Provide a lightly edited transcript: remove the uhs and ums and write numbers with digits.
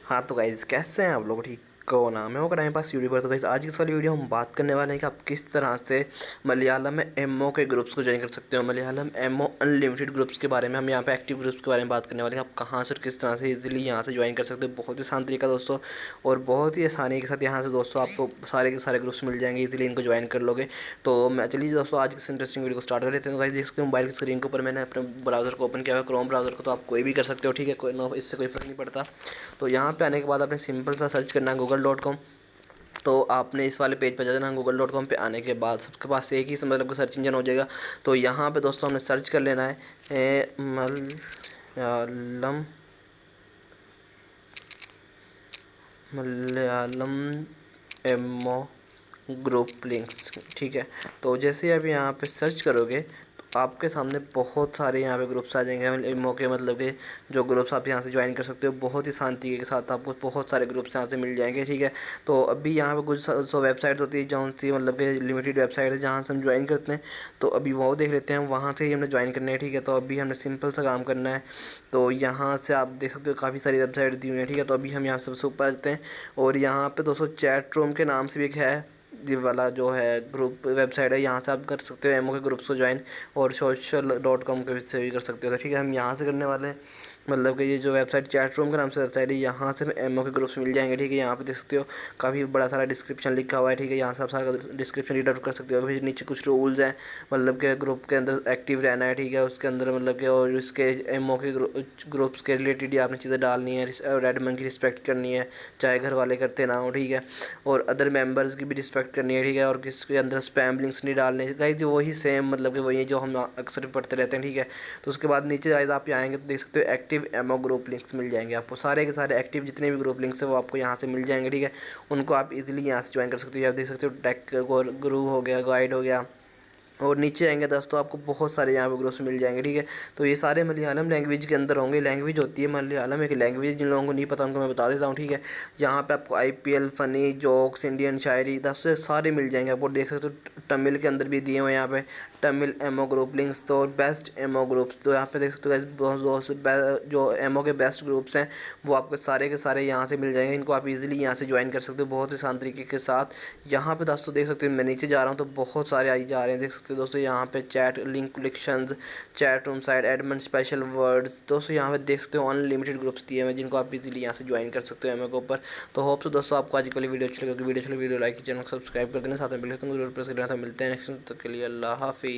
हाँ तो गाइज़ कैसे हैं आप लोग? ठीक हो ना? मैं वो मेरे पास यूट्यूबर। तो गाइज़ आज की इस वाली वीडियो हम बात करने वाले हैं कि आप किस तरह से मलयालम में एमओ के ग्रुप्स को ज्वाइन कर सकते हो। मलयालम एमओ अनलिमिटेड ग्रुप्स के बारे में हम यहाँ पे एक्टिव ग्रुप्स के बारे में बात करने वाले हैं। आप कहाँ से और किस तरह से इजीली यहाँ से ज्वाइन कर सकते हो। बहुत ही आसान तरीका दोस्तों, और बहुत ही आसानी के साथ यहाँ से दोस्तों आपको सारे के सारे ग्रुप्स मिल जाएंगे। इजीली इनको ज्वाइन कर लोगे। तो मैं चलिए दोस्तों आज इस इंटरेस्टिंग वीडियो को स्टार्ट कर लेते हैं। तो गाइस देख सकते हो मोबाइल की स्क्रीन के ऊपर मैंने अपने ब्राउज़र को ओपन किया हुआ है, क्रोम ब्राउज़र को। तो आप कोई भी कर सकते हो, ठीक है, कोई ना, इससे कोई फ़र्क नहीं पड़ता। तो यहाँ पे आने के बाद आपने सिंपल सा सर्च करना है google.com। तो आपने इस वाले पेज पर जाना है। google.com पे आने के बाद सबके पास एक ही मतलब सर्च इंजन हो जाएगा। तो यहाँ पे दोस्तों हमने सर्च कर लेना है Malayalam Malayalam MO group links, ठीक है। तो जैसे आप यहाँ पे सर्च करोगे तो आपके सामने बहुत सारे यहाँ पे ग्रुप्स आ जाएंगे। मौके मतलब कि जो ग्रुप्स आप यहाँ से ज्वाइन कर सकते हो, बहुत ही शांति के साथ आपको बहुत सारे ग्रुप्स यहाँ से मिल जाएंगे, ठीक है। तो अभी यहाँ पे कुछ सो वेबसाइट होती है जहाँ सी मतलब कि लिमिटेड वेबसाइट है जहाँ से हम ज्वाइन करते हैं। तो अभी वो देख लेते हैं, वहाँ से ही हमने ज्वाइन करना है, ठीक है। तो अभी हमने सिंपल सा काम करना है। तो यहाँ से आप देख सकते हो काफ़ी सारी वेबसाइट दी हुई है, ठीक है। तो अभी हम यहाँ सबसे ऊपर आते हैं और यहाँ पे दोस्तों चैट रूम के नाम से भी एक है, जी वाला जो है ग्रुप वेबसाइट है। यहाँ से आप कर सकते हो एमओ के ग्रुप्स को ज्वाइन, और social.com के से भी कर सकते हो। तो ठीक है, हम यहाँ से करने वाले हैं। मतलब कि ये जो वेबसाइट चैट रूम के नाम से वेबसाइट है, यहाँ से एमओ के ग्रुप्स मिल जाएंगे, ठीक है। यहाँ पे देख सकते हो काफ़ी बड़ा सारा डिस्क्रिप्शन लिखा हुआ है, ठीक है। यहाँ से आप सारा डिस्क्रिप्शन रीड आउट कर सकते हो। फिर नीचे कुछ रूल्स हैं, मतलब कि ग्रुप के अंदर एक्टिव रहना है, ठीक है। उसके अंदर मतलब कि और इसके एमओ के ग्रुप्स के रिलेटेड ही आपने चीज़ें डालनी है। रेडमन की रिस्पेक्ट करनी है, चाहे घर वाले करते ना हो, ठीक है। और अदर मेंबर्स की भी रिस्पेक्ट करनी है, ठीक है। और किसके अंदर स्पैम लिंक्स नहीं डालने, गाइस वही सेम मतलब कि वही जो हम अक्सर पढ़ते रहते हैं, ठीक है। तो उसके बाद नीचे आए आप आएंगे तो देख सकते हो एक्टिव एमओ ग्रुप लिंक्स मिल जाएंगे आपको। सारे के सारे एक्टिव जितने भी ग्रुप लिंक्स है वो आपको यहाँ से मिल जाएंगे, ठीक है। उनको आप इजीली यहाँ से ज्वाइन कर सकते हो। आप देख सकते हो टेक गुरु हो गया, गाइड हो गया, और नीचे आएंगे दोस्तों आपको बहुत सारे यहाँ पे ग्रुप्स मिल जाएंगे, ठीक है। तो ये सारे मलयालम लैंग्वेज के अंदर होंगे। लैंग्वेज होती है मलयालम, एक लैंग्वेज, जिन लोगों को नहीं पता उनको मैं बता देता हूँ, ठीक है। यहाँ पे आपको आईपीएल, फनी, जोक्स, इंडियन शायरी, दस से सारे मिल जाएंगे आपको। देख सकते हो तमिल के अंदर भी दिए हुए हैं यहाँ पे तमिल एमओ ग्रुप लिंक्स। तो बेस्ट एमओ ग्रुप्स, तो यहाँ पे देख सकते हो जो एमओ के बेस्ट ग्रुप्स हैं वो आपको सारे के सारे यहाँ से मिल जाएंगे। इनको आप इजीली यहाँ से ज्वाइन कर सकते हो बहुत ही आसान तरीके के साथ। यहाँ पे दोस्तों देख सकते हो मैं नीचे जा रहा हूँ तो बहुत सारे आई जा रहे हैं, देख सकते हो दोस्तों। यहाँ पे chat link collections, chat room side, admin special words, दोस्तों यहाँ पे देख सकते हो अनलिमिटेड ग्रुप्स दिए हैं जिनको आप इजीली यहाँ से ज्वाइन कर सकते हो एमओ के ऊपर। तो होप सो दोस्तों आपको आज वाली वीडियो अच्छी लगी। वीडियो लाइक, चैनल सब्सक्राइब कर देना, साथ में बेल आइकन जरूर प्रेस कर देना। तो मिलते हैं नेक्स्ट, तक के लिए अल्लाह हाफिज़।